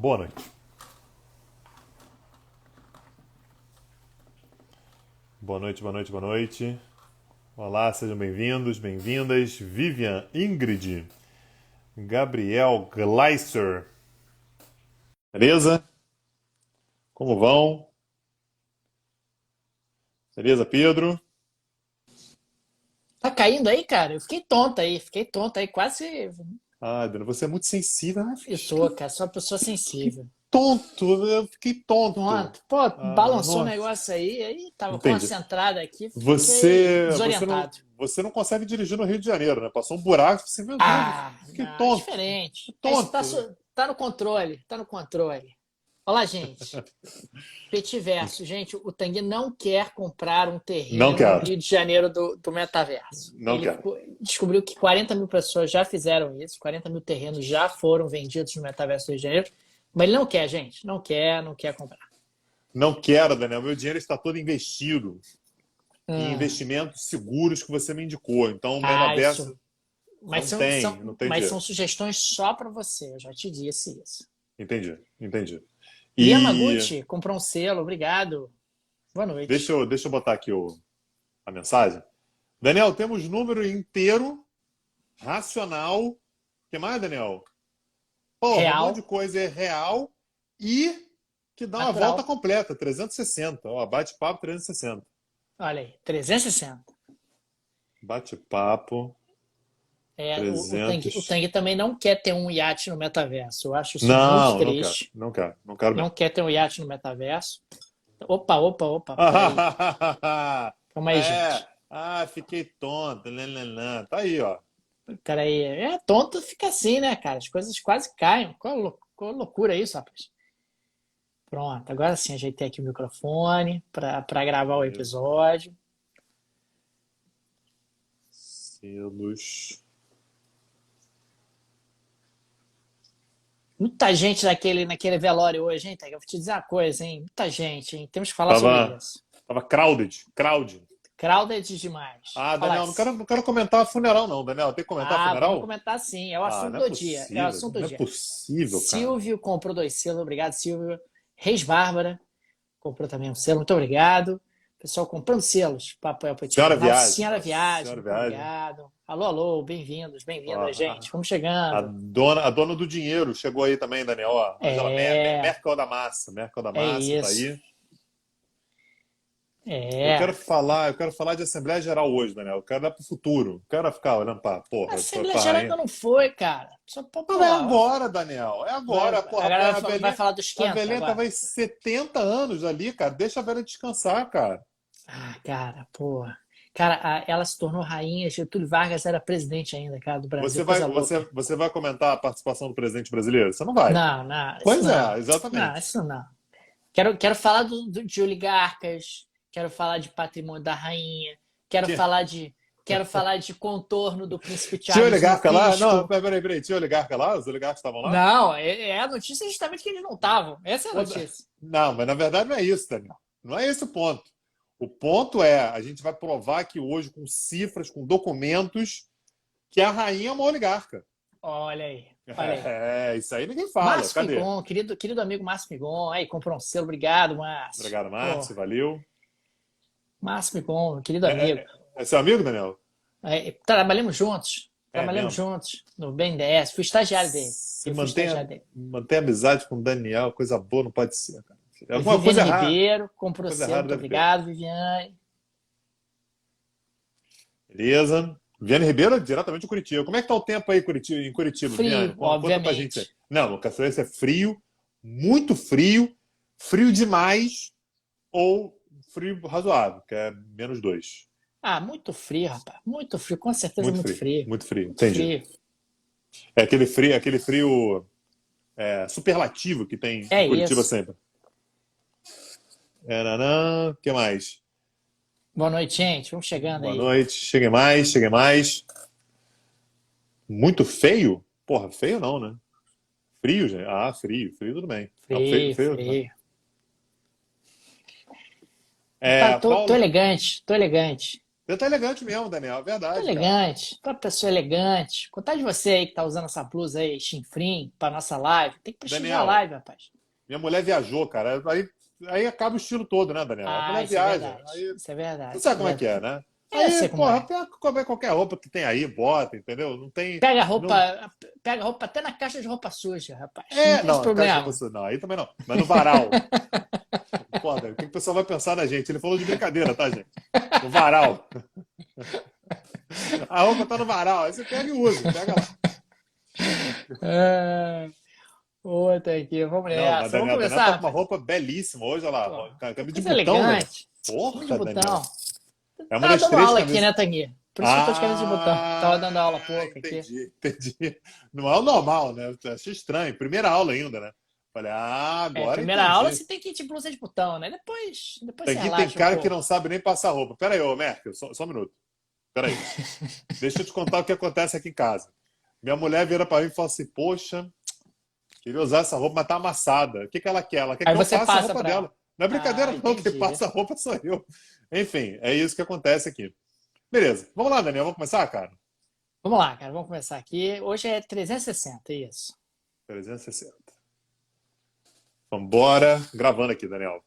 Boa noite. Boa noite, boa noite, boa noite. Olá, sejam bem-vindos, bem-vindas. Vivian, Ingrid, Gabriel, Gleiser. Beleza? Como vão? Beleza, Pedro? Tá caindo aí, cara? Eu fiquei tonta aí, quase. Ah, Dana, você é muito sensível. Ah, Eu sou, cara, sou uma pessoa sensível. tonto, eu fiquei tonto. Tonto. Pô, Ah, balançou o nossa. negócio aí tava Entendi. concentrado aqui, fiquei Você não, desorientado. você não consegue dirigir no Rio de Janeiro, né? Passou um buraco, você, meu Deus, eu Ah, fiquei não, é tonto, diferente. Aí você tonto. tá no controle, tá no controle. Olá, gente. Petiverso, gente, o Tanguy não quer comprar um Não terreno no quero, Rio de Janeiro do metaverso. não quero. Descobriu que 40 mil pessoas já fizeram isso, 40 mil terrenos já foram vendidos no metaverso do Rio de Janeiro, mas ele não quer, gente, não quer comprar. Não quero, Daniel. Meu dinheiro está todo investido em Hum, investimentos seguros que você me indicou. Então, o isso. metaverso Mas não são, tem, são, não tem mas dinheiro. são sugestões só para você, eu já te disse isso. Entendi, entendi. E Yamaguchi comprou um selo, obrigado. Boa noite. deixa eu botar aqui a mensagem. Daniel, temos número inteiro, racional. O que mais, Daniel? Porra, um monte de Real, coisa é real e que dá uma volta natural. completa, 360. Ó, bate-papo 360. Olha aí, 360. Bate-papo O 300. Tang também não quer ter um iate no metaverso. Eu acho isso muito Não, não quero, triste. não quero, não quero Não mesmo. quer ter um iate no metaverso. Opa, peraí. Calma aí, É, gente. fiquei tonto. Lelelã. Tá aí, ó. Peraí. É tonto, fica assim, né, cara? As coisas quase caem. Qual loucura isso, rapaz? Pronto, agora sim ajeitei aqui o microfone para gravar o Beleza. episódio. Selos. Muita gente naquele velório hoje, hein, Tag? Eu vou te dizer uma coisa, hein? Muita gente, hein? Temos que falar sobre Tava, isso. tava crowded, crowd. Crowded demais. Ah, Fala Daniel, isso. não quero comentar funeral, não, Daniel. Tem que comentar Ah, vamos funeral? comentar sim. É o Ah, assunto não é do dia. É o possível. assunto do Não é dia. possível, cara. Silvio comprou 2 selos. Obrigado, Silvio. Reis Bárbara comprou também um selo. Muito obrigado. Pessoal comprando selos. Papo é Senhora Canal. Viagem. Senhora Ó, Viagem, Senhora muito Viagem. obrigado. Alô, bem-vindos, Ó, bem-vindas, gente. Vamos chegando. a dona do dinheiro chegou aí também, Daniel. Ó, Angela É, Merkel da Massa. Merkel da é Massa, tá isso. aí. É. Eu quero falar de Assembleia Geral hoje, Daniel. Eu quero dar pro futuro. Eu quero ficar olhando pra, A porra, Assembleia pra Geral rainha. ainda não foi, cara. Só, pô, Não, é agora, Daniel. É agora, porra. agora vai A falar do esquenta velhinha tava agora. aí 70 anos ali, cara. Deixa a velha descansar, cara. Ah, cara, pô. Cara, ela se tornou rainha. Getúlio Vargas era presidente ainda, cara, do Brasil. Coisa louca. Você vai comentar a participação do presidente brasileiro? Você não vai. Não, isso Pois é, não. Não, exatamente. isso não. Quero falar de oligarcas, quero falar de patrimônio da rainha, quero Tinha, falar de, quero falar de contorno do príncipe tinha Charles no oligarca lá? Não, fisco. peraí. Tinha oligarca lá? Os oligarcas estavam lá? Não, é a notícia justamente que eles não estavam. Essa é a Pô, notícia. não, mas na verdade não é isso, Daniel. Não é esse o ponto. O ponto é, a gente vai provar aqui hoje com cifras, com documentos, que a rainha é uma oligarca. Olha aí, olha aí. Isso aí ninguém fala. Márcio Cadê? Migon, querido amigo Márcio Migon, aí comprou um selo, obrigado, Márcio. Obrigado, Pô, Márcio, valeu. Márcio Migon, querido É, amigo. é seu amigo, Daniel? É Trabalhamos mesmo? juntos no BNDES, fui estagiário dele. Se Eu fui estagiário mantém, dele. mantém amizade com o Daniel, coisa boa não pode ser, cara. Alguma Viviane coisa errada. Ribeiro, comprou Coisa selo, errada muito deve ter. obrigado, Viviane. Beleza. Viane Ribeiro, diretamente de Curitiba. Como é que tá o tempo aí em Curitiba, Viane? Frio, Conta pra gente aí. obviamente. Não, o Caçoense é frio, muito frio, frio demais ou frio razoável, que é -2. Ah, muito frio, rapaz. Muito frio, com certeza Muito muito frio, frio. muito frio, Muito entendi. frio. É aquele frio superlativo que tem em É Curitiba isso. sempre. O que mais? Boa noite, gente. Vamos chegando Boa aí. noite. Cheguei mais, cheguei mais. Muito feio? Porra, feio não, né? Frio, gente. Ah, frio, tudo bem. Não, Frio, feio, né? frio. Tá, tô Paulo, elegante, tô elegante. Você tá elegante mesmo, Daniel. É Tô verdade, cara. elegante, pra pessoa elegante. Contar de você aí que tá usando essa blusa aí, chinfrim, pra nossa live. Tem que prestigiar a Daniel, live, rapaz. minha mulher viajou, cara. Aí acaba o estilo todo, né, Daniel? A Ah, mulher isso é viaja. verdade. Aí Isso é você verdade, isso é sabe como é que verdade. é, né? Eu Aí, sei como porra, é. pega qualquer roupa que tem aí, bota, entendeu? Não tem. Pega Não, roupa, pega roupa até na caixa de roupa suja, rapaz. Não é, tem esse não, caixa de roupa problema. suja, não, aí também não. Mas no varal. Foda, o que o pessoal vai pensar da gente? Ele falou de brincadeira, tá, gente? No varal. A roupa tá no varal. Aí você pega e usa, pega lá. É, outra aqui, vamos Não, mas nessa. Vamos Daniel tá começar, com uma rapaz? roupa belíssima hoje, olha Pô, lá. Camisa de coisa botão, Daniel. elegante. Camisa de Porra, botão. Daniel. É uma Tava das dando três aula aqui, camisas. né, Tanguy? Por isso que eu tô de camisa de botão. Tava dando aula há Ah, pouco aqui. entendi. Não é o normal, né? Achei estranho. Primeira aula ainda, né? Falei, É, agora primeira aula entendi. você tem que ir de blusa de botão, né? Depois você Aqui tem relaxa um cara que pouco. não sabe nem passar roupa. Pera aí, ô Merkel, só um minuto. Pera aí. Deixa eu te contar o que acontece aqui em casa. Minha mulher vira pra mim e fala assim: Poxa, queria usar essa roupa, mas tá amassada. O que ela quer? Ela quer Aí que eu você passe a passa roupa pra ela. dela. Não é Ah, brincadeira, não. Quem entendi. passa a roupa sou eu. Enfim, é isso que acontece aqui. Beleza. Vamos lá, Daniel. Vamos começar, cara? Vamos lá, cara. Vamos começar aqui. Hoje é 360, isso. 360. Vambora. Gravando aqui, Daniel.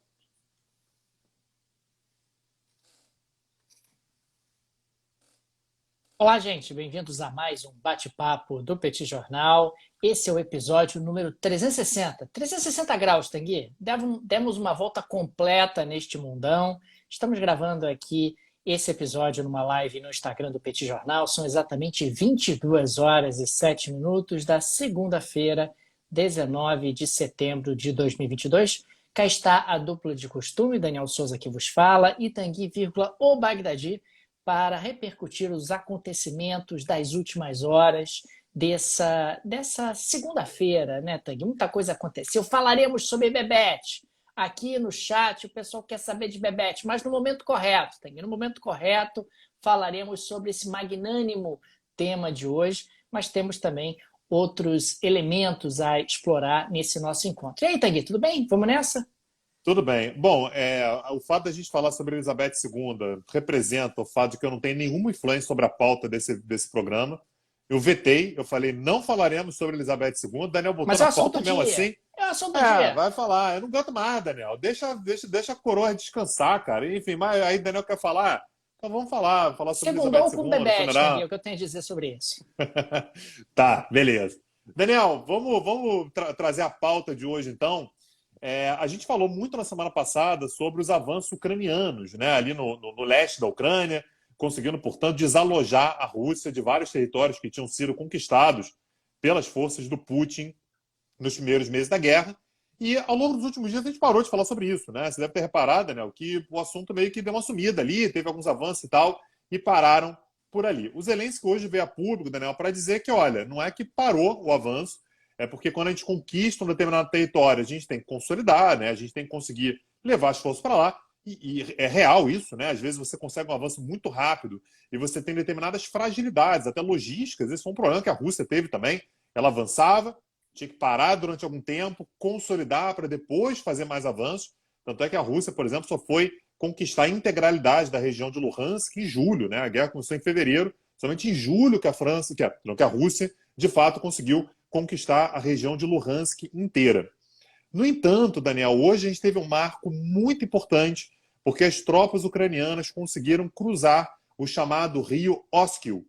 Olá, gente. Bem-vindos a mais um bate-papo do Petit Jornal. Esse é o episódio número 360. 360 graus, Tanguy. Demos uma volta completa neste mundão. Estamos gravando aqui esse episódio numa live no Instagram do Petit Jornal. São exatamente 22 horas e 7 minutos da segunda-feira, 19 de setembro de 2022. Cá está a dupla de costume, Daniel Souza que vos fala, e Tanguy, o Bagdadi, para repercutir os acontecimentos das últimas horas dessa segunda-feira, né, Tang? Muita coisa aconteceu. Falaremos sobre Bebete. Aqui no chat o pessoal quer saber de Bebete, mas no momento correto, Tang. No momento correto falaremos sobre esse magnânimo tema de hoje, mas temos também outros elementos a explorar nesse nosso encontro. E aí, Tang, tudo bem? Vamos nessa? Tudo bem. Bom, o fato da gente falar sobre Elizabeth II representa o fato de que eu não tenho nenhuma influência sobre a pauta desse programa. Eu vetei, eu falei, não falaremos sobre Elizabeth II. Daniel botou Mas é na o assunto pauta do mesmo dia. assim. É o assunto do É, dia. vai falar. Eu não aguento mais, Daniel. Deixa a coroa descansar, cara. Enfim, mas aí Daniel quer falar. Então vamos falar sobre Elizabeth Segundou com II, Bebete, Tanguy, é funeral. o que eu tenho a dizer sobre isso. Tá, beleza. Daniel, vamos trazer a pauta de hoje, então. A gente falou muito na semana passada sobre os avanços ucranianos, né, ali no leste da Ucrânia, conseguindo, portanto, desalojar a Rússia de vários territórios que tinham sido conquistados pelas forças do Putin nos primeiros meses da guerra. E ao longo dos últimos dias a gente parou de falar sobre isso, né? Você deve ter reparado, Daniel, que o assunto meio que deu uma sumida ali, teve alguns avanços e tal, e pararam por ali. O Zelensky hoje veio a público, Daniel, para dizer que, olha, não é que parou o avanço, é porque quando a gente conquista um determinado território, a gente tem que consolidar, né? A gente tem que conseguir levar as forças para lá. E é real isso, né? Às vezes você consegue um avanço muito rápido e você tem determinadas fragilidades, até logísticas. Esse foi um problema que a Rússia teve também. Ela avançava, tinha que parar durante algum tempo, consolidar para depois fazer mais avanços. Tanto é que a Rússia, por exemplo, só foi conquistar a integralidade da região de Luhansk em julho, né? A guerra começou em fevereiro, somente em julho que a Rússia, de fato, conseguiu conquistar a região de Luhansk inteira. No entanto, Daniel, hoje a gente teve um marco muito importante, porque as tropas ucranianas conseguiram cruzar o chamado rio Oskil.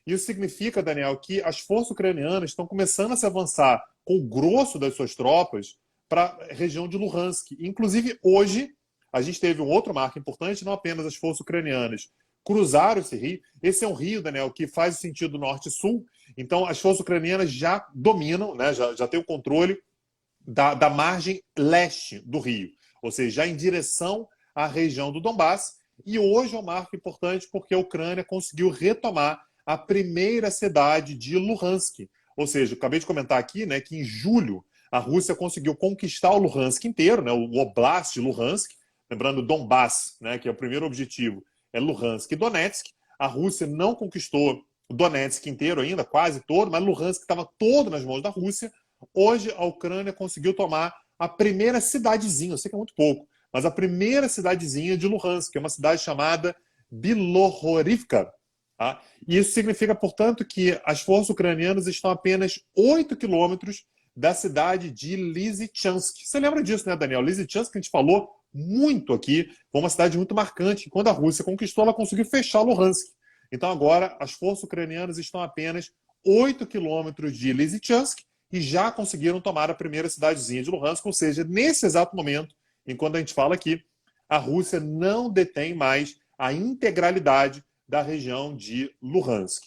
Isso significa, Daniel, que as forças ucranianas estão começando a se avançar com o grosso das suas tropas para a região de Luhansk. Inclusive, hoje, a gente teve um outro marco importante, não apenas as forças ucranianas cruzaram esse rio. Esse é um rio, Daniel, que faz o sentido norte-sul. Então, as forças ucranianas já dominam, né, já têm o controle da margem leste do rio, ou seja, já em direção à região do Donbass. E hoje é um marco importante porque a Ucrânia conseguiu retomar a primeira cidade de Luhansk. Ou seja, eu acabei de comentar aqui, né, que em julho a Rússia conseguiu conquistar o Luhansk inteiro, né, o Oblast de Luhansk, lembrando Donbass, né, que é o primeiro objetivo, é Luhansk e Donetsk. A Rússia não conquistou o Donetsk inteiro ainda, quase todo, mas Luhansk estava todo nas mãos da Rússia. Hoje a Ucrânia conseguiu tomar a primeira cidadezinha, eu sei que é muito pouco, mas a primeira cidadezinha de Luhansk, que é uma cidade chamada Bilohorivka. Tá? E isso significa, portanto, que as forças ucranianas estão a apenas 8 quilômetros da cidade de Lysychansk. Você lembra disso, né, Daniel? Lysychansk, que a gente falou muito aqui, foi uma cidade muito marcante. Quando a Rússia conquistou, ela conseguiu fechar Luhansk. Então agora as forças ucranianas estão a apenas 8 quilômetros de Lysychansk e já conseguiram tomar a primeira cidadezinha de Luhansk, ou seja, nesse exato momento, enquanto a gente fala aqui, a Rússia não detém mais a integralidade da região de Luhansk.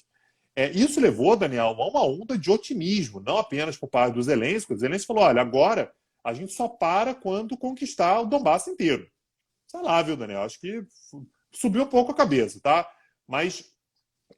Isso levou, Daniel, a uma onda de otimismo, não apenas por parte dos Zelensky. O Zelensky falou, olha, agora a gente só para quando conquistar o Donbass inteiro. Sei lá, viu, Daniel? Acho que subiu um pouco a cabeça, tá? Mas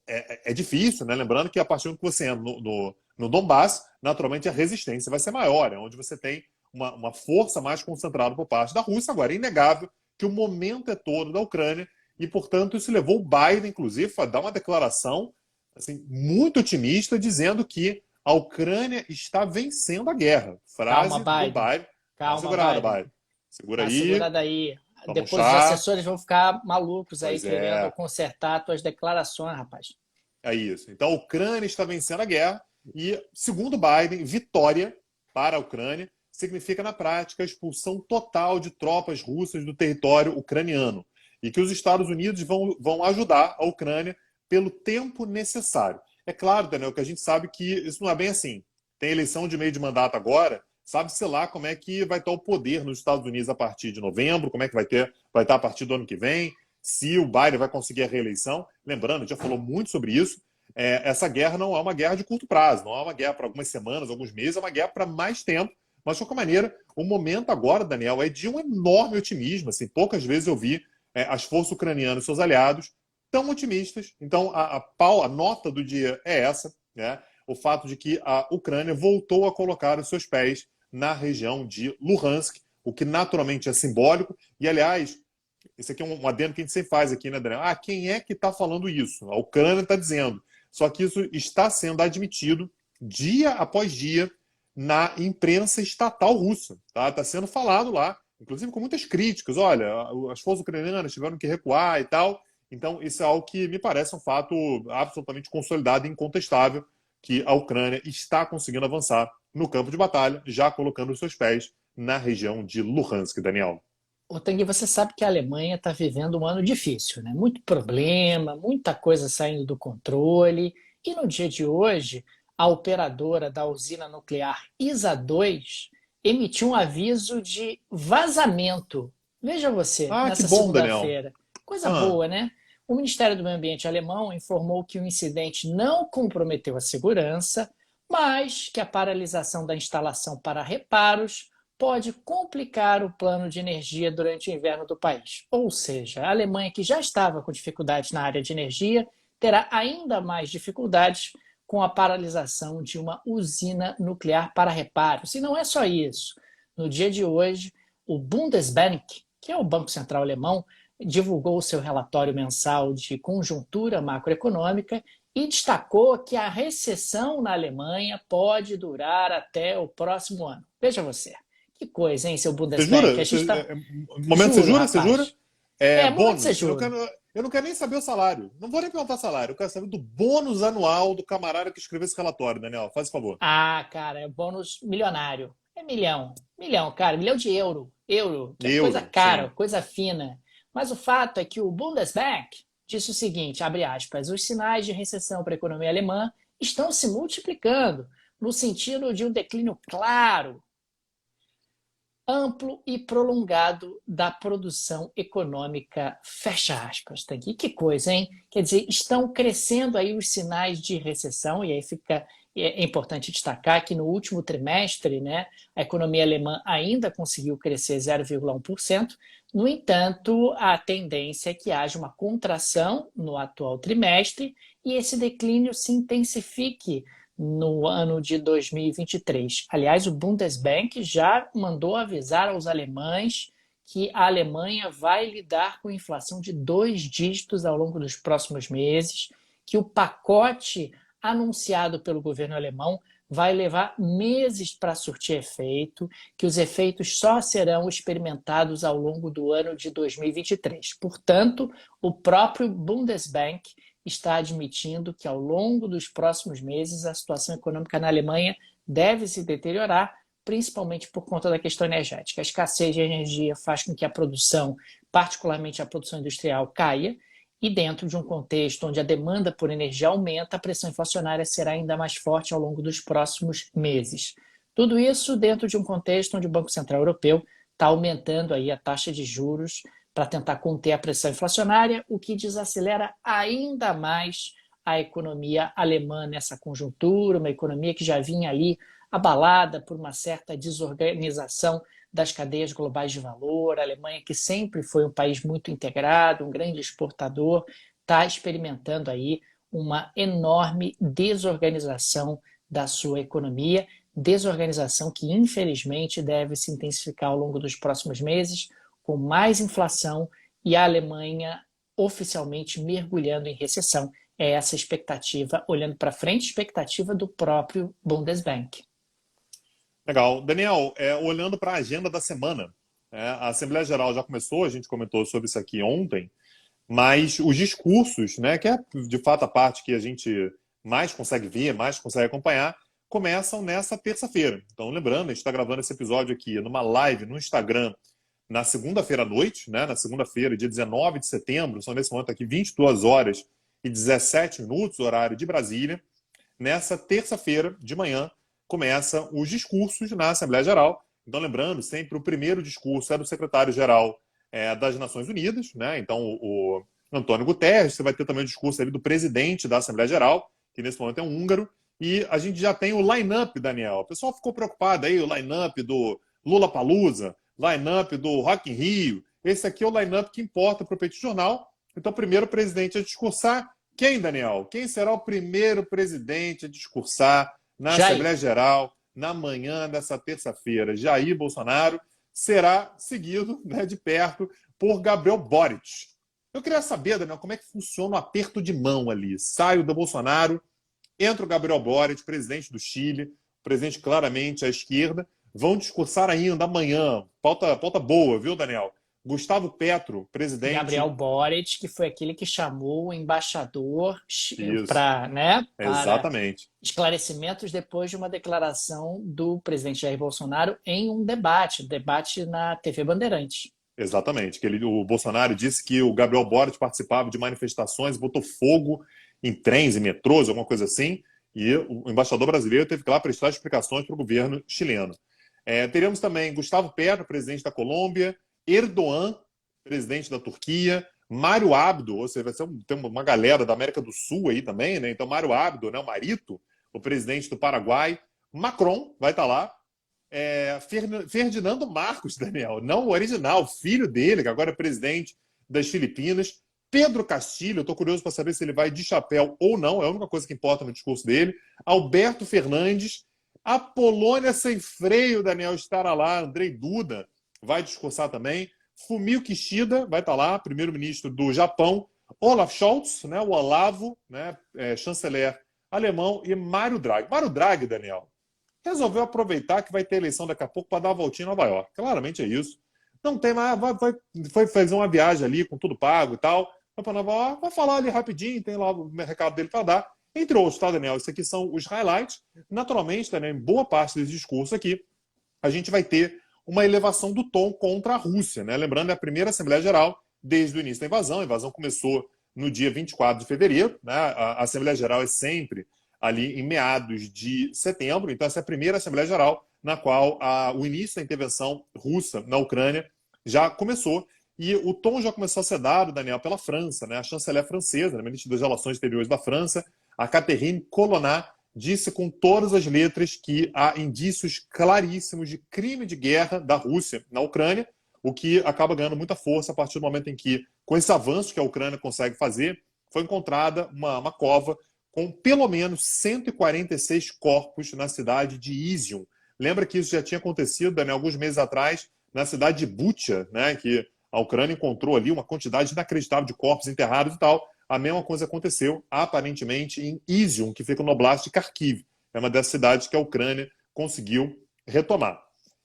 é difícil, né? Lembrando que a partir do que você entra no Donbass, naturalmente a resistência vai ser maior, é onde você tem uma força mais concentrada por parte da Rússia. Agora, é inegável que o momento é todo da Ucrânia e, portanto, isso levou o Biden, inclusive, a dar uma declaração assim, muito otimista, dizendo que a Ucrânia está vencendo a guerra. Calma, Frase do Biden. Biden. Dá uma Calma, segurada, Biden. Biden. Segura Tá aí. segurado aí. Vamos Depois os chá. assessores vão ficar malucos aí Pois querendo é. consertar tuas declarações, rapaz. É isso. Então, a Ucrânia está vencendo a guerra e, segundo Biden, vitória para a Ucrânia significa, na prática, a expulsão total de tropas russas do território ucraniano e que os Estados Unidos vão ajudar a Ucrânia pelo tempo necessário. É claro, Daniel, que a gente sabe que isso não é bem assim. Tem eleição de meio de mandato agora, sabe-se lá como é que vai estar o poder nos Estados Unidos a partir de novembro, como é que vai estar a partir do ano que vem, se o Biden vai conseguir a reeleição. Lembrando, a gente já falou muito sobre isso, essa guerra não é uma guerra de curto prazo, não é uma guerra para algumas semanas, alguns meses, é uma guerra para mais tempo. Mas, de qualquer maneira, o momento agora, Daniel, é de um enorme otimismo. Assim, poucas vezes eu vi as forças ucranianas e seus aliados tão otimistas. Então, a nota do dia é essa, né? O fato de que a Ucrânia voltou a colocar os seus pés na região de Luhansk, o que naturalmente é simbólico. E, aliás, esse aqui é um adendo que a gente sempre faz aqui, né, Daniel? Quem é que está falando isso? A Ucrânia está dizendo. Só que isso está sendo admitido dia após dia na imprensa estatal russa. Tá? Está sendo falado lá, inclusive com muitas críticas. Olha, as forças ucranianas tiveram que recuar e tal. Então, isso é algo que me parece um fato absolutamente consolidado e incontestável, que a Ucrânia está conseguindo avançar no campo de batalha, já colocando os seus pés na região de Luhansk, Daniel. Ô, Tanguy, você sabe que a Alemanha está vivendo um ano difícil, né? Muito problema, muita coisa saindo do controle. E no dia de hoje, a operadora da usina nuclear ISA 2 emitiu um aviso de vazamento. Veja você, Que nessa bom, Daniel. segunda-feira. Coisa boa, né? O Ministério do Meio Ambiente alemão informou que o incidente não comprometeu a segurança, mas que a paralisação da instalação para reparos pode complicar o plano de energia durante o inverno do país. Ou seja, a Alemanha, que já estava com dificuldades na área de energia, terá ainda mais dificuldades com a paralisação de uma usina nuclear para reparos. E não é só isso. No dia de hoje, o Bundesbank, que é o Banco Central Alemão, divulgou o seu relatório mensal de conjuntura macroeconômica e destacou que a recessão na Alemanha pode durar até o próximo ano. Veja você. Que coisa, hein, seu Você jura? Bundesbank? A gente tá... Momento, você Juro, jura? Você rapaz. jura? Momento de ser Bônus. juro. Eu não quero nem saber o salário. Não vou nem perguntar salário. Eu quero saber do bônus anual do camarada que escreveu esse relatório, Daniel. Faz o favor. Cara, é bônus milionário. É milhão. Milhão, cara. Milhão de euro. Euro, que é coisa Euro, cara, sim. coisa fina. Mas o fato é que o Bundesbank disse o seguinte, abre aspas, os sinais de recessão para a economia alemã estão se multiplicando, no sentido de um declínio claro, amplo e prolongado da produção econômica, fecha aspas. Tá aqui. Que coisa, hein? Quer dizer, estão crescendo aí os sinais de recessão, e aí é importante destacar que no último trimestre, né, a economia alemã ainda conseguiu crescer 0,1%. No entanto, a tendência é que haja uma contração no atual trimestre e esse declínio se intensifique no ano de 2023. Aliás, o Bundesbank já mandou avisar aos alemães que a Alemanha vai lidar com inflação de 2 dígitos ao longo dos próximos meses, que o pacote anunciado pelo governo alemão vai levar meses para surtir efeito, que os efeitos só serão experimentados ao longo do ano de 2023. Portanto, o próprio Bundesbank está admitindo que ao longo dos próximos meses a situação econômica na Alemanha deve se deteriorar, principalmente por conta da questão energética. A escassez de energia faz com que a produção, particularmente a produção industrial, caia, e dentro de um contexto onde a demanda por energia aumenta, a pressão inflacionária será ainda mais forte ao longo dos próximos meses. Tudo isso dentro de um contexto onde o Banco Central Europeu está aumentando aí a taxa de juros para tentar conter a pressão inflacionária, o que desacelera ainda mais a economia alemã nessa conjuntura, uma economia que já vinha ali abalada por uma certa desorganização das cadeias globais de valor. A Alemanha, que sempre foi um país muito integrado, um grande exportador, está experimentando aí uma enorme desorganização da sua economia, desorganização que, infelizmente, deve se intensificar ao longo dos próximos meses, com mais inflação e a Alemanha oficialmente mergulhando em recessão. É essa expectativa, olhando para frente, expectativa do próprio Bundesbank. Legal. Daniel, olhando para a agenda da semana, a Assembleia Geral já começou, a gente comentou sobre isso aqui ontem, mas os discursos, né, que é de fato a parte que a gente mais consegue ver, mais consegue acompanhar, começam nessa terça-feira. Então, lembrando, a gente está gravando esse episódio aqui numa live no Instagram na segunda-feira à noite, né, na segunda-feira, dia 19 de setembro, são nesse momento aqui 22 horas e 17 minutos, horário de Brasília. Nessa terça-feira de manhã, começam os discursos na Assembleia Geral. Então, lembrando, sempre o primeiro discurso é do secretário-geral das Nações Unidas, né? Então, o Antônio Guterres. Você vai ter também o discurso ali do presidente da Assembleia Geral, que nesse momento é um húngaro. E a gente já tem o line-up, Daniel. O pessoal ficou preocupado aí, o line-up do Lollapalooza, line-up do Rock in Rio. Esse aqui é o line-up que importa para o Petit Jornal. Então, primeiro o presidente a discursar. Quem, Daniel? Quem será o primeiro presidente a discursar na Assembleia Geral, na manhã dessa terça-feira? Jair Bolsonaro será seguido, né, de perto por Gabriel Boric. Eu queria saber, Daniel, como é que funciona o aperto de mão ali. Sai o do Bolsonaro, entra o Gabriel Boric, presidente do Chile, presidente claramente à esquerda, vão discursar ainda amanhã. Pauta boa, viu, Daniel? Gustavo Petro, presidente... Gabriel Boric, que foi aquele que chamou o embaixador para, né, exatamente, esclarecimentos depois de uma declaração do presidente Jair Bolsonaro em um debate na TV Bandeirantes. Exatamente, que o Bolsonaro disse que o Gabriel Boric participava de manifestações, botou fogo em trens e metrôs, alguma coisa assim, e o embaixador brasileiro teve que ir lá prestar explicações para o governo chileno. Teríamos também Gustavo Petro, presidente da Colômbia, Erdogan, presidente da Turquia, Mário Abdo, ou seja, tem uma galera da América do Sul aí também, né? Então, Mário Abdo, né, o Marito, o presidente do Paraguai, Macron vai estar lá, Ferdinando Marcos, Daniel, não o original, o filho dele, que agora é presidente das Filipinas, Pedro Castilho, eu estou curioso para saber se ele vai de chapéu ou não, é a única coisa que importa no discurso dele, Alberto Fernandes, a Polônia sem freio, Daniel, estará lá, Andrei Duda vai discursar também, Fumio Kishida vai estar lá, primeiro-ministro do Japão, Olaf Scholz, né, o Olavo, né, chanceler alemão, e Mário Draghi. Mário Draghi, Daniel, resolveu aproveitar que vai ter eleição daqui a pouco para dar uma voltinha em Nova York. Claramente é isso. Não tem mais, vai fazer uma viagem ali com tudo pago e tal, vai para Nova York, vai falar ali rapidinho, tem lá o recado dele para dar, entre outros, tá, Daniel? Isso aqui são os highlights. Naturalmente, Daniel, em boa parte desse discurso aqui, a gente vai ter uma elevação do tom contra a Rússia, né? Lembrando, é a primeira Assembleia Geral desde o início da invasão. A invasão começou no dia 24 de fevereiro, né? A Assembleia Geral é sempre ali em meados de setembro, então essa é a primeira Assembleia Geral na qual o início da intervenção russa na Ucrânia já começou. E o tom já começou a ser dado, Daniel, pela França, né? A chanceler francesa, a ministra das Relações Exteriores da França, a Catherine Colonna, disse com todas as letras que há indícios claríssimos de crime de guerra da Rússia na Ucrânia, o que acaba ganhando muita força a partir do momento em que, com esse avanço que a Ucrânia consegue fazer, foi encontrada uma cova com pelo menos 146 corpos na cidade de Izium. Lembra que isso já tinha acontecido, Daniel, alguns meses atrás, na cidade de Bucha, né, que a Ucrânia encontrou ali uma quantidade inacreditável de corpos enterrados e tal. A mesma coisa aconteceu, aparentemente, em Izium, que fica no oblast de Kharkiv. é uma dessas cidades que a Ucrânia conseguiu retomar.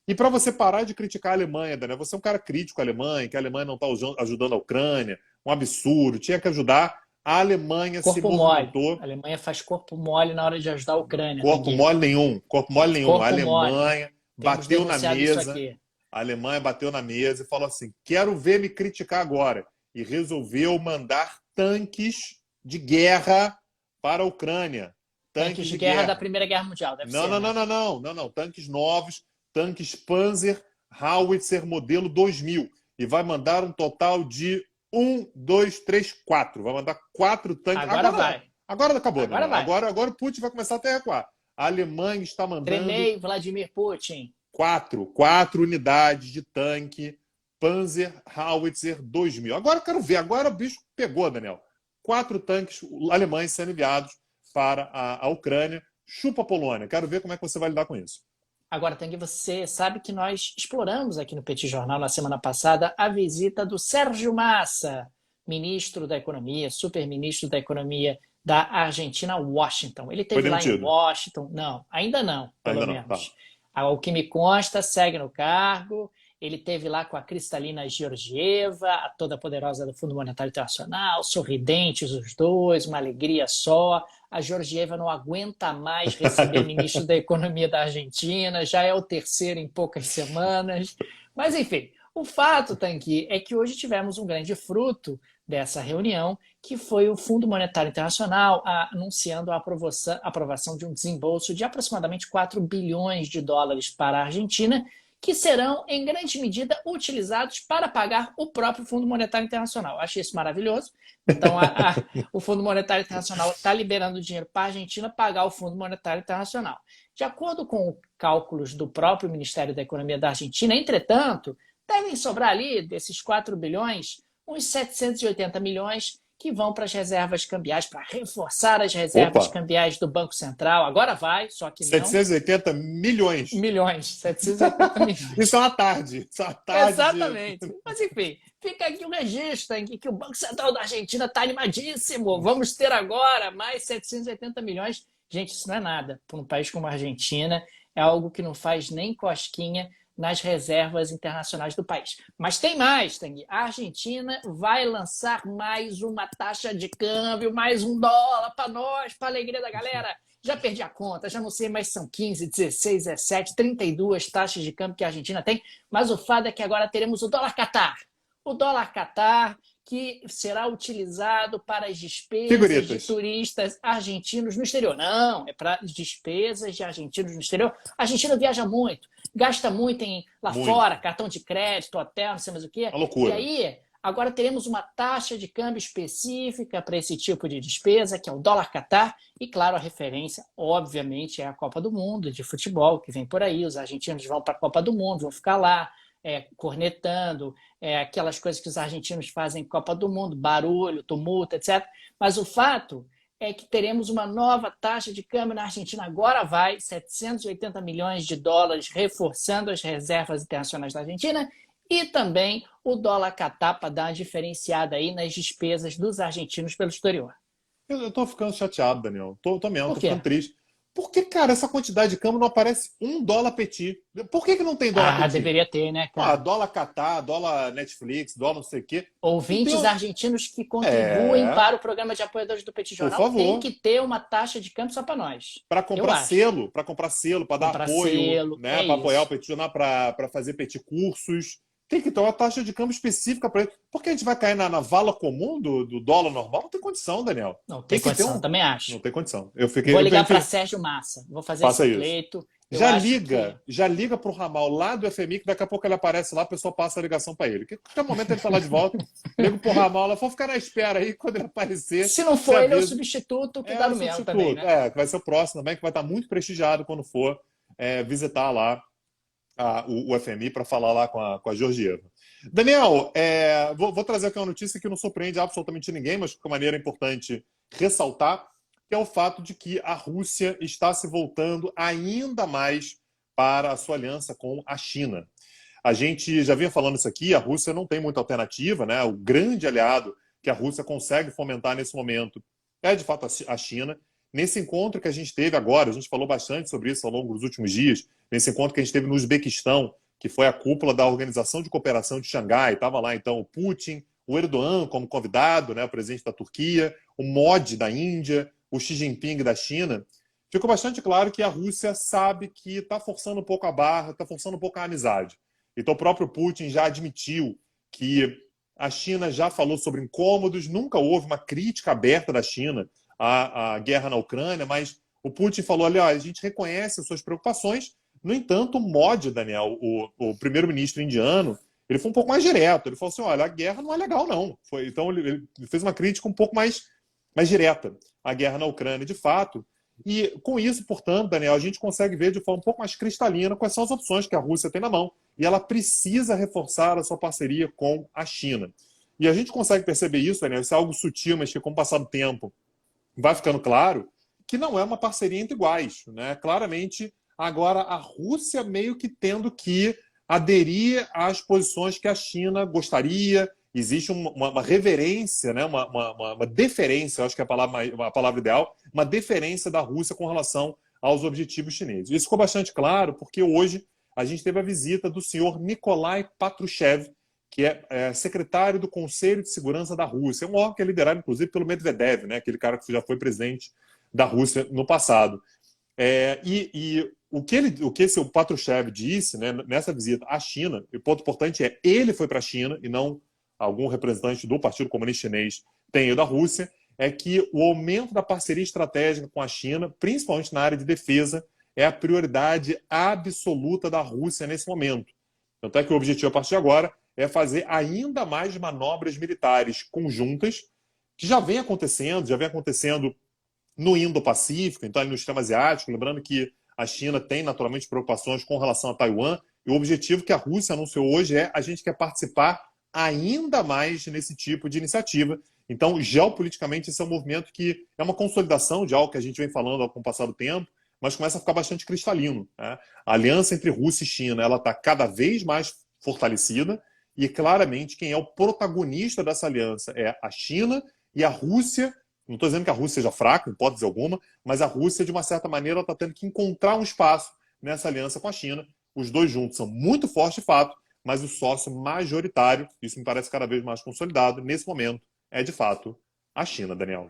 E para você parar de criticar a Alemanha, Daniel, você é um cara crítico à Alemanha, que a Alemanha não está ajudando a Ucrânia, um absurdo, tinha que ajudar. A Alemanha se Corpo mole. movimentou. A Alemanha faz corpo mole na hora de ajudar a Ucrânia, Corpo Tanguy. mole nenhum, corpo mole nenhum. A Corpo mole. Alemanha Temos bateu na denunciado isso mesa, aqui. a Alemanha bateu na mesa e falou assim: quero ver me criticar agora. E resolveu mandar tanques de guerra para a Ucrânia. Tanques de guerra da Primeira Guerra Mundial, deve ser, né? Não. Tanques novos, tanques Panzer Howitzer modelo 2000. E vai mandar um total de 4. Vai mandar 4 tanques. Agora vai. Agora acabou, Agora né? vai. Agora o Putin vai começar até a recuar. A Alemanha está mandando Tremei, Vladimir Putin. 4 unidades de tanque Panzer Howitzer 2000. Agora eu quero ver, agora o bicho pegou, Daniel. 4 tanques alemães sendo enviados para a Ucrânia. Chupa a Polônia. Quero ver como é que você vai lidar com isso. Agora, Tanguy, você sabe que nós exploramos aqui no Petit Jornal, na semana passada, a visita do Sérgio Massa, ministro da Economia, super-ministro da Economia da Argentina, a Washington. Ele esteve lá em Washington. Não, ainda não, pelo menos. Tá. O que me consta, segue no cargo. Ele esteve lá com a Kristalina Georgieva, a toda poderosa do Fundo Monetário Internacional, sorridentes os dois, uma alegria só. A Georgieva não aguenta mais receber ministro da Economia da Argentina, já é o terceiro em poucas semanas. Mas, enfim, o fato, Tanguy, é que hoje tivemos um grande fruto dessa reunião, que foi o Fundo Monetário Internacional anunciando a aprovação de um desembolso de aproximadamente 4 bilhões de dólares para a Argentina, que serão, em grande medida, utilizados para pagar o próprio Fundo Monetário Internacional. Achei isso maravilhoso. Então, o Fundo Monetário Internacional está liberando dinheiro para a Argentina pagar o Fundo Monetário Internacional. De acordo com cálculos do próprio Ministério da Economia da Argentina, entretanto, devem sobrar ali, desses 4 bilhões, uns 780 milhões que vão para as reservas cambiais, para reforçar as reservas cambiais do Banco Central. Agora vai, só que não. 780 milhões. 780 milhões. Isso é uma tarde. Exatamente. Mas, enfim, fica aqui o registro em que o Banco Central da Argentina está animadíssimo. Vamos ter agora mais 780 milhões. Gente, isso não é nada. Para um país como a Argentina, é algo que não faz nem cosquinha nas reservas internacionais do país. Mas tem mais, Tanguy. A Argentina vai lançar mais uma taxa de câmbio, mais $1 para nós, para a alegria da galera. Já perdi a conta, já não sei mais se são 15, 16, 17, 32 taxas de câmbio que a Argentina tem, mas o fato é que agora teremos o dólar Qatar. O dólar Qatar, que será utilizado para as despesas de turistas argentinos no exterior. Não, é para despesas de argentinos no exterior. A Argentina viaja muito, gasta muito lá fora, cartão de crédito, hotel, não sei mais o quê. Uma loucura. E aí, agora teremos uma taxa de câmbio específica para esse tipo de despesa, que é o dólar Qatar. E, claro, a referência, obviamente, é a Copa do Mundo de futebol, que vem por aí. Os argentinos vão para a Copa do Mundo, vão ficar lá, cornetando, aquelas coisas que os argentinos fazem em Copa do Mundo, barulho, tumulto, etc. Mas o fato é que teremos uma nova taxa de câmbio na Argentina. Agora vai 780 milhões de dólares, reforçando as reservas internacionais da Argentina, e também o dólar Qatar para dar uma diferenciada aí nas despesas dos argentinos pelo exterior. Eu tô ficando chateado, Daniel. Tô mesmo, tô ficando triste. Por que, cara, essa quantidade de câmbio não aparece $1 petit? Por que não tem dólar petit? Deveria ter, né, cara? Dólar Qatar, dólar Netflix, dólar não sei o quê. Ouvintes argentinos que contribuem para o programa de apoiadores do Petit Jornal tem que ter uma taxa de câmbio só para nós. Para comprar selo, para dar apoio, né? Para apoiar o Petit Jornal, para fazer Petit cursos. Tem que ter uma taxa de câmbio específica para ele. Porque a gente vai cair na vala comum do dólar normal? Não tem condição, Daniel. Não tem condição, também acho. Não tem condição. Vou ligar para Sérgio Massa. Vou fazer esse pleito. Já liga para o ramal lá do FMI, que daqui a pouco ele aparece lá, a pessoa passa a ligação para ele. Que qualquer momento ele está lá de volta, liga para o ramal, vou ficar na espera aí, quando ele aparecer. Se não for ele, é o substituto que dá no mel também, né? Que vai ser o próximo também, que vai estar muito prestigiado quando for visitar lá o FMI para falar lá com a Georgieva. Daniel, vou trazer aqui uma notícia que não surpreende absolutamente ninguém, mas de maneira importante ressaltar, que é o fato de que a Rússia está se voltando ainda mais para a sua aliança com a China. A gente já vinha falando isso aqui, a Rússia não tem muita alternativa, né? O grande aliado que a Rússia consegue fomentar nesse momento é, de fato, a China. nesse encontro que a gente teve agora, a gente falou bastante sobre isso ao longo dos últimos dias, nesse encontro que a gente teve no Uzbequistão, que foi a cúpula da Organização de Cooperação de Xangai. Estava lá, então, o Putin, o Erdogan como convidado, né, o presidente da Turquia, o Modi da Índia, o Xi Jinping da China. Ficou bastante claro que a Rússia sabe que está forçando um pouco a barra, está forçando um pouco a amizade. Então, o próprio Putin já admitiu que a China já falou sobre incômodos, nunca houve uma crítica aberta da China à guerra na Ucrânia, mas o Putin falou ali, a gente reconhece as suas preocupações. No entanto, o Modi, Daniel, o primeiro-ministro indiano, ele foi um pouco mais direto. Ele falou assim, olha, a guerra não é legal, não. Então, ele fez uma crítica um pouco mais direta à guerra na Ucrânia, de fato. E com isso, portanto, Daniel, a gente consegue ver de forma um pouco mais cristalina quais são as opções que a Rússia tem na mão. E ela precisa reforçar a sua parceria com a China. E a gente consegue perceber isso, Daniel, isso é algo sutil, mas que com o passar do tempo vai ficando claro que não é uma parceria entre iguais, né? Claramente, agora a Rússia meio que tendo que aderir às posições que a China gostaria. Existe uma reverência, né? uma deferência, acho que é a palavra ideal, uma deferência da Rússia com relação aos objetivos chineses. Isso ficou bastante claro porque hoje a gente teve a visita do senhor Nikolai Patrushev, que é secretário do Conselho de Segurança da Rússia. É um órgão que é liderado, inclusive, pelo Medvedev, né? Aquele cara que já foi presidente da Rússia no passado. O que esse Patrushev disse, né, nessa visita à China, e o ponto importante é ele foi para a China e não algum representante do Partido Comunista Chinês tenha ido à Rússia, é que o aumento da parceria estratégica com a China, principalmente na área de defesa, é a prioridade absoluta da Rússia nesse momento. Tanto é que o objetivo a partir de agora é fazer ainda mais manobras militares conjuntas, que já vem acontecendo no Indo-Pacífico, então ali no sistema asiático, lembrando que a China tem naturalmente preocupações com relação a Taiwan, e o objetivo que a Rússia anunciou hoje é a gente quer participar ainda mais nesse tipo de iniciativa. Então, geopoliticamente, esse é um movimento que é uma consolidação de algo que a gente vem falando com o passar do tempo, mas começa a ficar bastante cristalino, né? A aliança entre Rússia e China ela está cada vez mais fortalecida e, claramente, quem é o protagonista dessa aliança é a China e a Rússia. Não estou dizendo que a Rússia seja fraca, em hipótese alguma, mas a Rússia, de uma certa maneira, está tendo que encontrar um espaço nessa aliança com a China. Os dois juntos são muito fortes, de fato, mas o sócio majoritário, isso me parece cada vez mais consolidado, nesse momento, é, de fato, a China, Daniel.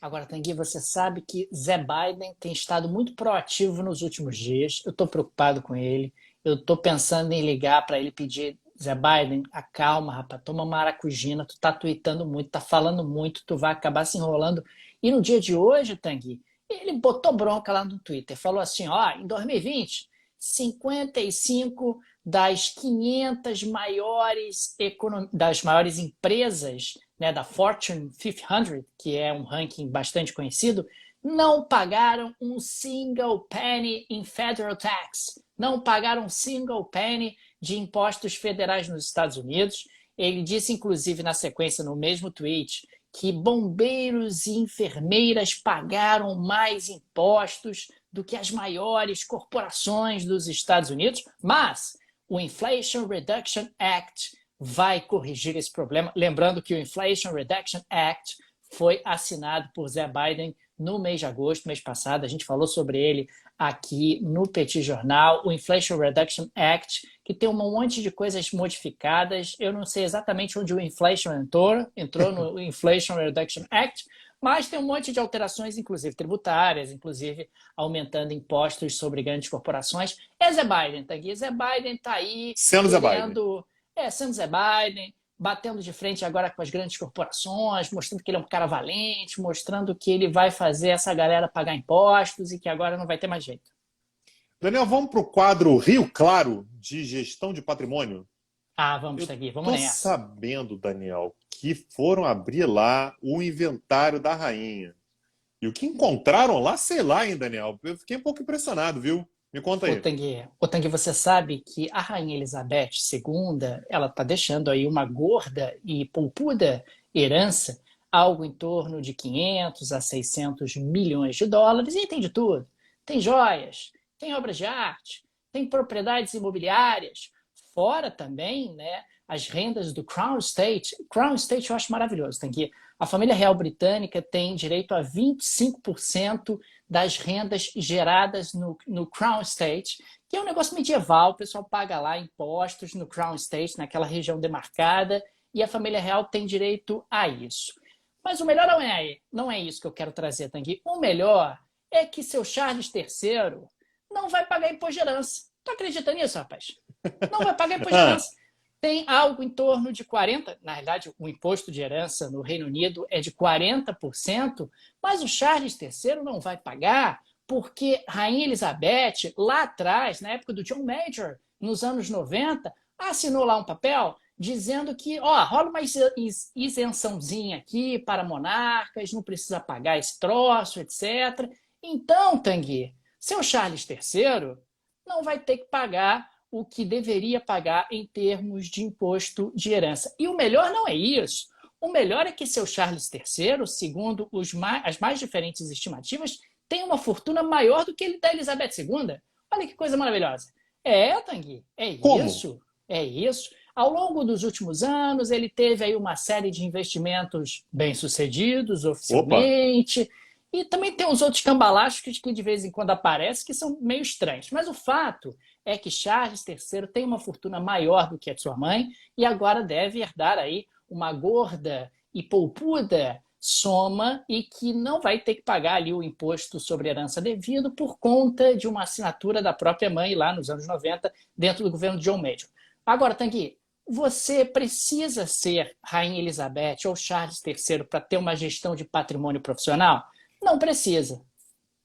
Agora, Tanguy, você sabe que Zé Biden tem estado muito proativo nos últimos dias. Eu estou preocupado com ele. Eu estou pensando em ligar para ele pedir: Zé Biden, acalma, rapaz, toma maracujina, tu tá tweetando muito, tá falando muito, tu vai acabar se enrolando. E no dia de hoje, Tanguy, ele botou bronca lá no Twitter, falou assim, em 2020, 55 das 500 das maiores empresas, né, da Fortune 500, que é um ranking bastante conhecido, não pagaram um single penny em federal tax, não pagaram um single penny de impostos federais nos Estados Unidos. Ele disse, inclusive, na sequência, no mesmo tweet, que bombeiros e enfermeiras pagaram mais impostos do que as maiores corporações dos Estados Unidos, mas o Inflation Reduction Act vai corrigir esse problema. Lembrando que o Inflation Reduction Act foi assinado por Zé Biden no mês de agosto, mês passado. A gente falou sobre ele aqui no Petit Jornal. O Inflation Reduction Act, que tem um monte de coisas modificadas. Eu não sei exatamente onde o Inflation entrou no Inflation Reduction Act, mas tem um monte de alterações, inclusive tributárias, inclusive aumentando impostos sobre grandes corporações. É Zé Biden, tá aqui. Zé Biden está aí sendo Zé Biden. Sendo Zé Biden, batendo de frente agora com as grandes corporações, mostrando que ele é um cara valente, mostrando que ele vai fazer essa galera pagar impostos e que agora não vai ter mais jeito. Daniel, vamos para o quadro Rio Claro de Gestão de Patrimônio? Vamos aqui, vamos nessa. Estou sabendo, Daniel, que foram abrir lá o inventário da rainha. E o que encontraram lá, sei lá, hein, Daniel? Eu fiquei um pouco impressionado, viu? Me conta aí. Tanguy, você sabe que a Rainha Elizabeth II, ela está deixando aí uma gorda e poupuda herança, algo em torno de 500 a 600 milhões de dólares, e tem de tudo. Tem joias, tem obras de arte, tem propriedades imobiliárias, fora também, né, as rendas do Crown Estate. Crown Estate eu acho maravilhoso. Tem que a família real britânica tem direito a 25% das rendas geradas no Crown Estate, que é um negócio medieval. O pessoal paga lá impostos no Crown Estate, naquela região demarcada, e a família real tem direito a isso. Mas o melhor não é isso que eu quero trazer, Tanguy. O melhor é que seu Charles III não vai pagar imposto de herança. Tu acredita nisso, rapaz? Não vai pagar imposto de herança. Tem algo em torno de 40%, na realidade, o imposto de herança no Reino Unido é de 40%, mas o Charles III não vai pagar porque Rainha Elizabeth, lá atrás, na época do John Major, nos anos 90, assinou lá um papel dizendo que rola uma isençãozinha aqui para monarcas, não precisa pagar esse troço, etc. Então, Tanguy, seu Charles III não vai ter que pagar o que deveria pagar em termos de imposto de herança. E o melhor não é isso. O melhor é que seu Charles III, segundo as mais diferentes estimativas, tem uma fortuna maior do que ele da Elizabeth II. Olha que coisa maravilhosa. Tanguy, é Como? isso. É isso. Ao longo dos últimos anos, ele teve aí uma série de investimentos bem-sucedidos, oficialmente. Opa. E também tem uns outros cambalachos que de vez em quando aparecem, que são meio estranhos. Mas o fato é que Charles III tem uma fortuna maior do que a de sua mãe e agora deve herdar aí uma gorda e poupuda soma e que não vai ter que pagar ali o imposto sobre herança devido por conta de uma assinatura da própria mãe lá nos anos 90, dentro do governo de John Major. Agora, Tanguy, você precisa ser Rainha Elizabeth ou Charles III para ter uma gestão de patrimônio profissional? Não precisa.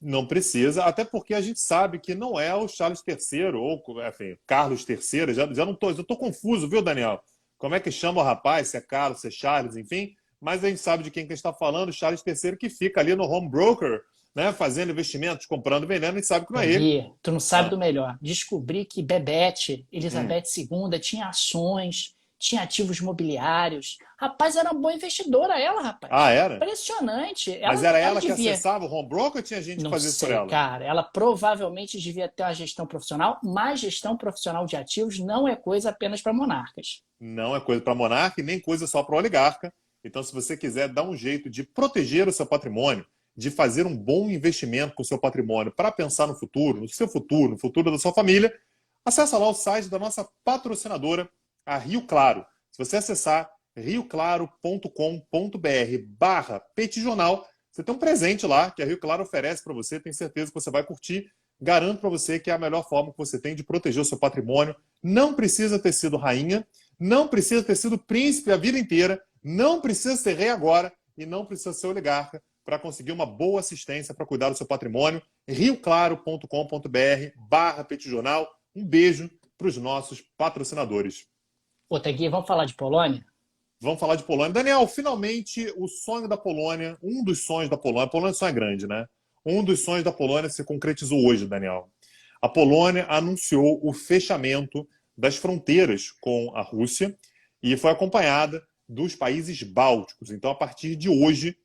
Não precisa, até porque a gente sabe que não é o Charles III ou enfim, Carlos III. Já não tô, eu tô confuso, viu, Daniel? Como é que chama o rapaz? Se é Carlos, se é Charles, enfim. Mas a gente sabe de quem que está falando, Charles III, que fica ali no home broker, né, fazendo investimentos, comprando, vendendo, a gente sabe que não é ele. Tu não sabe do melhor. Descobri que Bebete, Elizabeth II, tinha ações, tinha ativos imobiliários. Rapaz, era uma boa investidora ela, rapaz. Ah, era? Impressionante. Mas era ela que acessava o home broker ou tinha gente que fazia isso por ela? Não sei, cara. Ela provavelmente devia ter uma gestão profissional, mas gestão profissional de ativos não é coisa apenas para monarcas. Não é coisa para monarca e nem coisa só para oligarca. Então, se você quiser dar um jeito de proteger o seu patrimônio, de fazer um bom investimento com o seu patrimônio para pensar no futuro, no seu futuro, no futuro da sua família, acesse lá o site da nossa patrocinadora, a Rio Claro. Se você acessar rioclaro.com.br/petijornal, você tem um presente lá que a Rio Claro oferece para você, tenho certeza que você vai curtir. Garanto para você que é a melhor forma que você tem de proteger o seu patrimônio. Não precisa ter sido rainha, não precisa ter sido príncipe a vida inteira, não precisa ser rei agora e não precisa ser oligarca para conseguir uma boa assistência para cuidar do seu patrimônio. rioclaro.com.br/petijornal. Um beijo para os nossos patrocinadores. Ô, Tanguy, vamos falar de Polônia? Vamos falar de Polônia. Daniel, finalmente o sonho da Polônia, um dos sonhos da Polônia, a Polônia só é grande, né? Um dos sonhos da Polônia se concretizou hoje, Daniel. A Polônia anunciou o fechamento das fronteiras com a Rússia e foi acompanhada dos países bálticos. Então, a partir de hoje,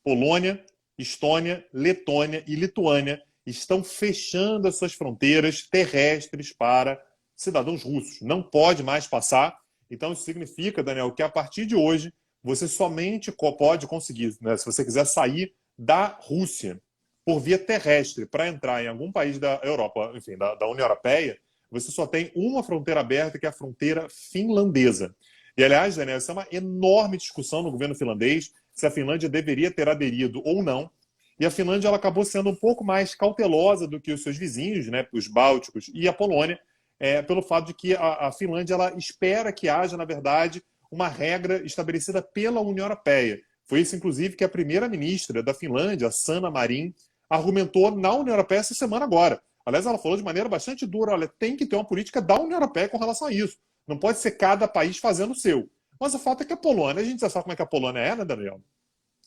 Polônia, Estônia, Letônia e Lituânia estão fechando as suas fronteiras terrestres para cidadãos russos. Não pode mais passar. Então, isso significa, Daniel, que a partir de hoje, você somente pode conseguir, né, se você quiser sair da Rússia por via terrestre para entrar em algum país da Europa, enfim, da União Europeia, você só tem uma fronteira aberta, que é a fronteira finlandesa. E, aliás, Daniel, essa é uma enorme discussão no governo finlandês, se a Finlândia deveria ter aderido ou não. E a Finlândia ela acabou sendo um pouco mais cautelosa do que os seus vizinhos, né, os bálticos e a Polônia, pelo fato de que a Finlândia ela espera que haja, na verdade, uma regra estabelecida pela União Europeia. Foi isso, inclusive, que a primeira-ministra da Finlândia, Sanna Marin, argumentou na União Europeia essa semana agora. Aliás, ela falou de maneira bastante dura, olha, tem que ter uma política da União Europeia com relação a isso. Não pode ser cada país fazendo o seu. Mas o fato é que a Polônia, a gente já sabe como é que a Polônia é, né, Daniel?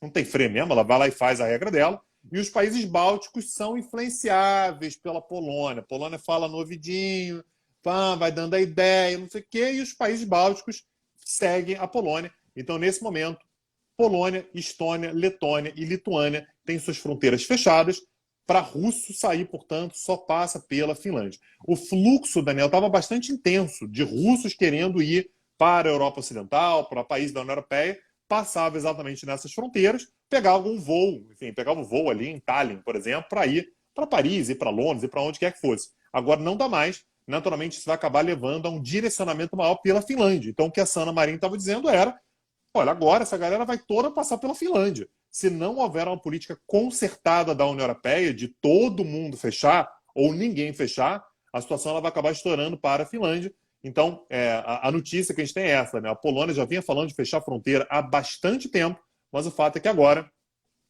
Não tem freio mesmo, ela vai lá e faz a regra dela. E os países bálticos são influenciáveis pela Polônia. A Polônia fala no ouvidinho, vai dando a ideia, não sei o quê, e os países bálticos seguem a Polônia. Então, nesse momento, Polônia, Estônia, Letônia e Lituânia têm suas fronteiras fechadas. para russo sair, portanto, só passa pela Finlândia. O fluxo, Daniel, estava bastante intenso de russos querendo ir para a Europa Ocidental, para países da União Europeia, passava exatamente nessas fronteiras, pegava um voo, enfim, pegava um voo ali em Tallinn, por exemplo, para ir para Paris, ir para Londres, ir para onde quer que fosse. Agora não dá mais. Naturalmente, isso vai acabar levando a um direcionamento maior pela Finlândia. Então, o que a Sanna Marin estava dizendo era: olha, agora essa galera vai toda passar pela Finlândia. Se não houver uma política concertada da União Europeia, de todo mundo fechar, ou ninguém fechar, a situação ela vai acabar estourando para a Finlândia. Então, a notícia que a gente tem é essa, né? A Polônia já vinha falando de fechar a fronteira há bastante tempo, mas o fato é que agora,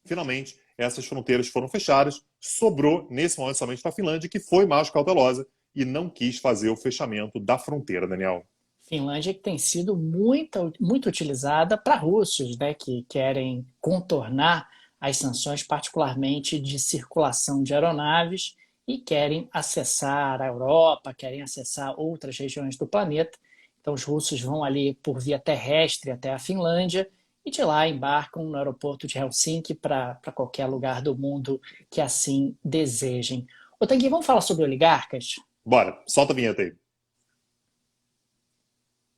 finalmente, essas fronteiras foram fechadas, sobrou, nesse momento, somente para a Finlândia, que foi mais cautelosa e não quis fazer o fechamento da fronteira, Daniel. Finlândia que tem sido muito utilizada para russos, né, que querem contornar as sanções, particularmente de circulação de aeronaves, e querem acessar a Europa, querem acessar outras regiões do planeta. Então, os russos vão ali por via terrestre até a Finlândia e de lá embarcam no aeroporto de Helsinki para qualquer lugar do mundo que assim desejem. Ô, Tanguy, vamos falar sobre oligarcas? Bora, solta a vinheta aí.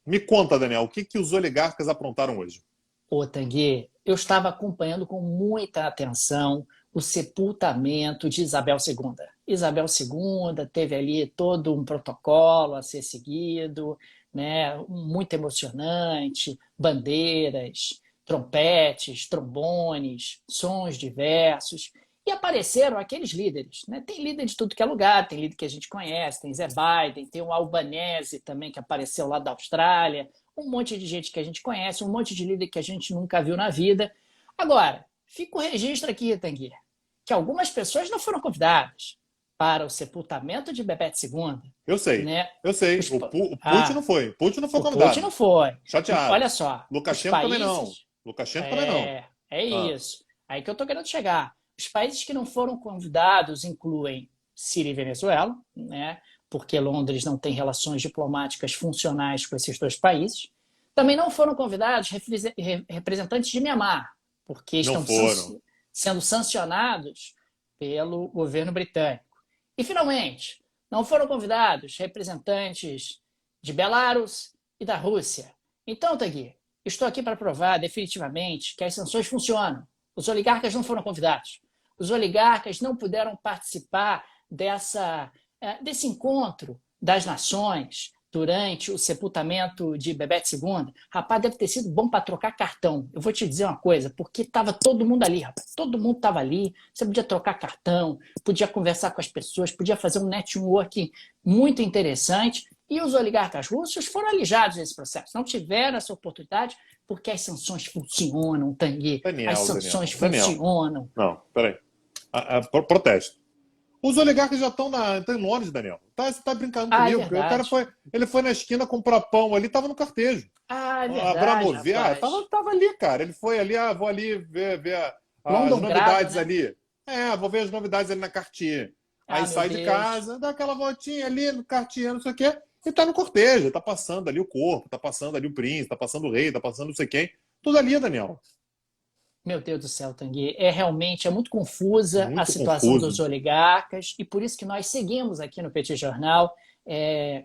Me conta, Daniel, o que os oligarcas aprontaram hoje? Ô, Tanguy, eu estava acompanhando com muita atenção o sepultamento de Isabel II. Isabel II teve ali todo um protocolo a ser seguido, né, muito emocionante, bandeiras, trompetes, trombones, sons diversos. E apareceram aqueles líderes, né? Tem líder de tudo que é lugar, tem líder que a gente conhece, tem Zé Biden, tem o Albanese também, que apareceu lá da Austrália, um monte de gente que a gente conhece, um monte de líder que a gente nunca viu na vida. Agora, fica o registro aqui, Tanguy, que algumas pessoas não foram convidadas para o sepultamento de Bebete II. Eu sei, Né? eu sei. Os... O Putin não foi. Putin não foi O Putin convidado. não foi. Chateado. Olha só, os Lukashenko também não. países... Lukashenko também não. É Ah, isso. Aí que eu estou querendo chegar. Os países que não foram convidados incluem Síria e Venezuela, né? Porque Londres não tem relações diplomáticas funcionais com esses dois países. Também não foram convidados representantes de Mianmar, porque não estão foram. sendo sancionados pelo governo britânico. E, finalmente, não foram convidados representantes de Belarus e da Rússia. Então, Tanguy, estou aqui para provar definitivamente que as sanções funcionam. Os oligarcas não foram convidados. Os oligarcas não puderam participar desse encontro das nações durante o sepultamento de Bebete II. Rapaz, deve ter sido bom para trocar cartão. Eu vou te dizer uma coisa, porque estava todo mundo ali, rapaz. Todo mundo estava ali. Você podia trocar cartão, podia conversar com as pessoas, podia fazer um networking muito interessante. E os oligarcas russos foram alijados desse processo. Não tiveram essa oportunidade porque as sanções funcionam, Tanguy. As sanções funcionam. Não, peraí. Protesto. Os oligarcas já estão em Londres, Daniel. Você tá brincando É comigo. O cara verdade. ele foi na esquina comprar pão ali, tava no cartejo. É verdade, Abramovic, rapaz. tava ali, cara. Ele foi ali, vou ali ver as Londongrado, novidades né? ali. Vou ver as novidades ali na Cartier. Aí Meu sai de Deus. casa, dá aquela voltinha ali no Cartier, não sei o quê, e tá no cortejo. Tá passando ali o corpo, tá passando ali o príncipe, tá passando o rei, tá passando não sei quem. Tudo ali, Daniel. Meu Deus do céu, Tanguy, realmente muito confusa a Muito situação dos confuso. oligarcas e por isso que nós seguimos aqui no Petit Jornal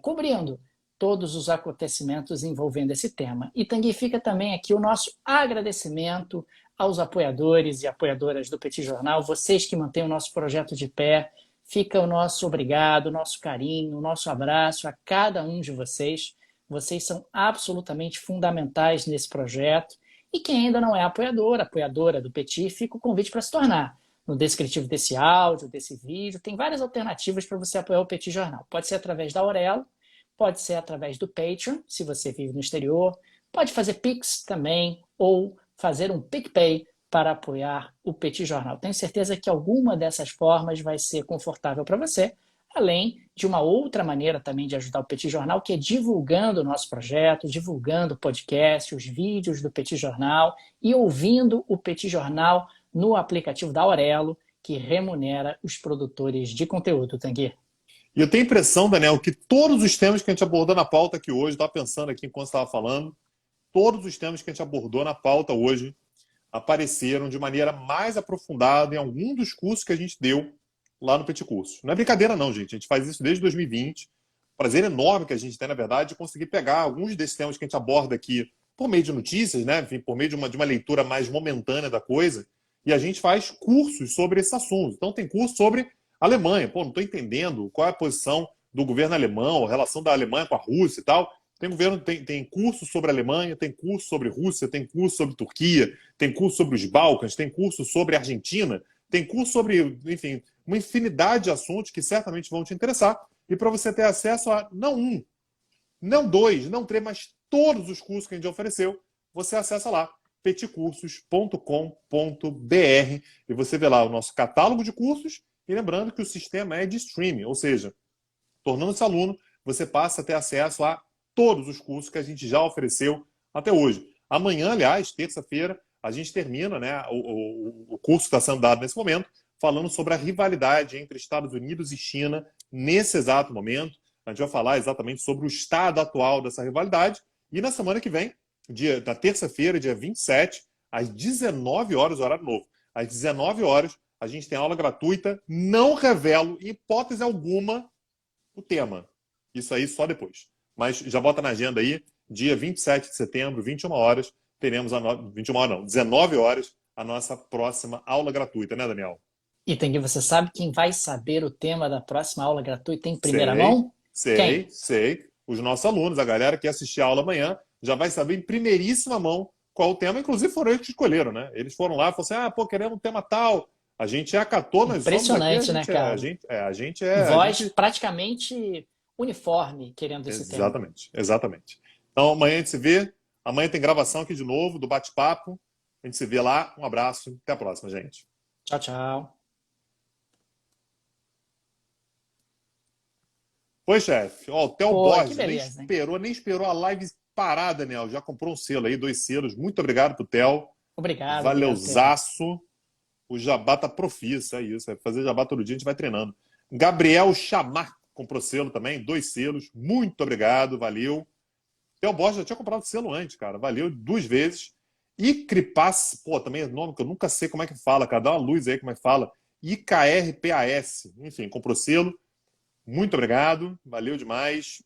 cobrindo todos os acontecimentos envolvendo esse tema. E, Tanguy, fica também aqui o nosso agradecimento aos apoiadores e apoiadoras do Petit Jornal, vocês que mantêm o nosso projeto de pé. Fica o nosso obrigado, o nosso carinho, o nosso abraço a cada um de vocês. Vocês são absolutamente fundamentais nesse projeto. E quem ainda não é apoiador, apoiadora do Petit, fica o convite para se tornar. No descritivo desse áudio, desse vídeo, tem várias alternativas para você apoiar o Petit Jornal. Pode ser através da Aurelo, pode ser através do Patreon, se você vive no exterior, pode fazer Pix também, ou fazer um PicPay para apoiar o Petit Jornal. Tenho certeza que alguma dessas formas vai ser confortável para você, além de uma outra maneira também de ajudar o Petit Jornal, que é divulgando o nosso projeto, divulgando o podcast, os vídeos do Petit Jornal e ouvindo o Petit Jornal no aplicativo da Aurelo, que remunera os produtores de conteúdo, Tanguy. E eu tenho a impressão, Daniel, que todos os temas que a gente abordou na pauta aqui hoje, estava pensando aqui enquanto estava falando, todos os temas que a gente abordou na pauta hoje apareceram de maneira mais aprofundada em algum dos cursos que a gente deu lá no Petit Cursos. Não é brincadeira não, gente. A gente faz isso desde 2020. Prazer enorme que a gente tem, na verdade, de conseguir pegar alguns desses temas que a gente aborda aqui por meio de notícias, né? Enfim, por meio de uma leitura mais momentânea da coisa, e a gente faz cursos sobre esses assuntos. Então tem curso sobre Alemanha. Pô, não estou entendendo qual é a posição do governo alemão, a relação da Alemanha com a Rússia e tal. Tem curso sobre Alemanha, tem curso sobre Rússia, tem curso sobre Turquia, tem curso sobre os Balcãs, tem curso sobre Argentina, tem curso sobre, enfim, uma infinidade de assuntos que certamente vão te interessar. E para você ter acesso a não um, não dois, não três, mas todos os cursos que a gente ofereceu, você acessa lá, petcursos.com.br, e você vê lá o nosso catálogo de cursos, e lembrando que o sistema é de streaming, ou seja, tornando-se aluno, você passa a ter acesso a todos os cursos que a gente já ofereceu até hoje. Amanhã, aliás, terça-feira, a gente termina, né, o curso que está sendo dado nesse momento, falando sobre a rivalidade entre Estados Unidos e China nesse exato momento. A gente vai falar exatamente sobre o estado atual dessa rivalidade. E na semana que vem, na terça-feira, dia 27, às 19 horas, horário novo, às 19 horas, a gente tem aula gratuita. Não revelo, em hipótese alguma, o tema. Isso aí só depois. Mas já bota na agenda aí, dia 27 de setembro, 21 horas, teremos 21 horas não, 19 horas, a nossa próxima aula gratuita, né, Daniel? E Tanguy, você sabe quem vai saber o tema da próxima aula gratuita em primeira Sei, mão? Quem? sei. Os nossos alunos, a galera que assistir a aula amanhã, já vai saber em primeiríssima mão qual o tema. Inclusive foram eles que escolheram, né? Eles foram lá e falaram assim, pô, queremos um tema tal. A gente acatou, nós somos aqui, Impressionante, né, cara? Voz praticamente uniforme querendo esse tema. Exatamente. Então amanhã a gente se vê. Amanhã tem gravação aqui de novo do bate-papo. A gente se vê lá. Um abraço. Até a próxima, gente. Tchau, tchau. Oi, chefe. Ó, o Theo Borges beleza, nem esperou a live parar, Daniel. Já comprou um selo aí, 2 selos. Muito obrigado pro Theo. Obrigado. Valeuzaço. O jabá tá profissa, é isso. É fazer jabá todo dia, a gente vai treinando. Gabriel Chamar comprou selo também, 2 selos. Muito obrigado, valeu. Theo Borges já tinha comprado selo antes, cara. Valeu 2 vezes. Icripas, também é nome que eu nunca sei como é que fala, cara. Dá uma luz aí como é que fala. IKRPAS. Enfim, comprou selo. Muito obrigado, valeu demais.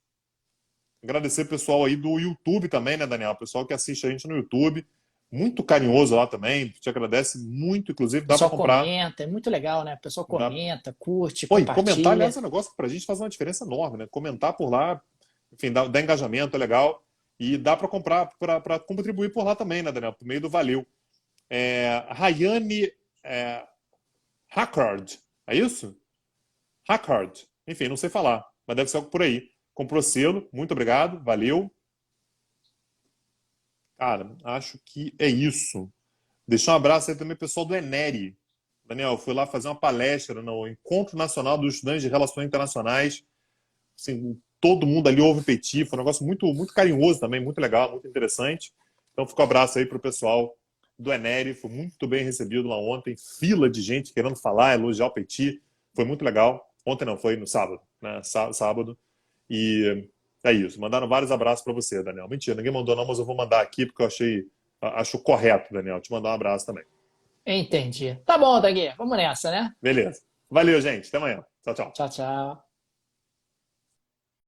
Agradecer o pessoal aí do YouTube também, né, Daniel? O pessoal que assiste a gente no YouTube. Muito carinhoso lá também. Te agradece muito, inclusive dá para comprar. O pessoal comenta, é muito legal, né? O pessoal comenta, curte, compartilha. E comentar, aliás, é um negócio que pra gente faz uma diferença enorme, né? Comentar por lá, enfim, dá engajamento, é legal. E dá para comprar, para contribuir por lá também, né, Daniel? Por meio do Valeu. Rayane Hackard, é isso? Hackard. Enfim, não sei falar, mas deve ser algo por aí. Comprou selo, muito obrigado, valeu. Cara, acho que é isso. Deixar um abraço aí também pro pessoal do Eneri. Daniel, eu fui lá fazer uma palestra no Encontro Nacional dos Estudantes de Relações Internacionais. Assim, todo mundo ali ouve Petit, foi um negócio muito, muito carinhoso também, muito legal, muito interessante. Então, fica um abraço aí pro pessoal do Eneri, foi muito bem recebido lá ontem. Fila de gente querendo falar, elogiar o Petit, foi muito legal. Ontem não, foi no sábado, né? Sábado. E é isso. Mandaram vários abraços para você, Daniel. Mentira, ninguém mandou não, mas eu vou mandar aqui porque eu acho correto, Daniel, te mandar um abraço também. Entendi. Tá bom, Tanguy. Vamos nessa, né? Beleza. Valeu, gente. Até amanhã. Tchau, tchau. Tchau, tchau.